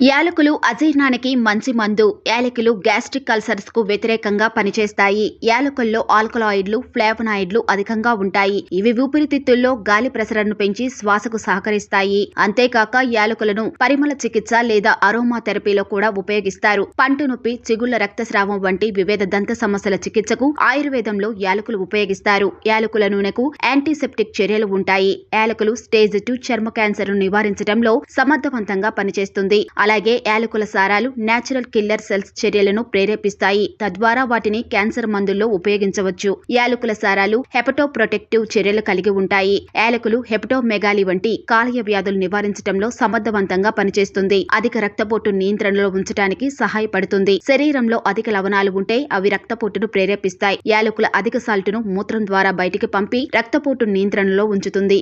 యాలకులు అజీర్ణానికి మంచి మందు. యాలకులు గ్యాస్ట్రిక్ అల్సర్స్ కు వ్యతిరేకంగా పనిచేస్తాయి. యాలకుల్లో ఆల్కలాయిడ్లు, ఫ్లేవనాయిడ్లు అధికంగా ఉంటాయి. ఇవి ఊపిరితిత్తుల్లో గాలి ప్రసరణను పెంచి శ్వాసకు సహకరిస్తాయి. అంతేకాక యాలకులను పరిమళ చికిత్స లేదా అరోమా థెరపీలో కూడా ఉపయోగిస్తారు. పంటి నొప్పి, చిగుళ్ల రక్తస్రావం వంటి వివిధ దంత సమస్యల చికిత్సకు ఆయుర్వేదంలో యాలకులు ఉపయోగిస్తారు. యాలకుల నూనెకు యాంటీసెప్టిక్ చర్యలు ఉంటాయి. యాలకులు స్టేజ్ 2 చర్మ క్యాన్సర్ ను నివారించడంలో సమర్థవంతంగా పనిచేస్తుంది. అలాగే యాలకుల సారాలు నేచురల్ కిల్లర్ సెల్స్ చర్యలను ప్రేరేపిస్తాయి. తద్వారా వాటిని క్యాన్సర్ మందుల్లో ఉపయోగించవచ్చు. యాలకుల సారాలు హెపటోప్రొటెక్టివ్ చర్యలు కలిగి ఉంటాయి. యాలకులు హెపటోమెగాలి వంటి కాలేయ వ్యాధులు నివారించడంలో సమర్థవంతంగా పనిచేస్తుంది. అధిక రక్తపోటు నియంత్రణలో ఉంచడానికి సహాయపడుతుంది. శరీరంలో అధిక లవణాలు ఉంటే అవి రక్తపోటును ప్రేరేపిస్తాయి. యాలకుల అధిక సాల్టును మూత్రం ద్వారా బయటికి పంపి రక్తపోటు నియంత్రణలో ఉంచుతుంది.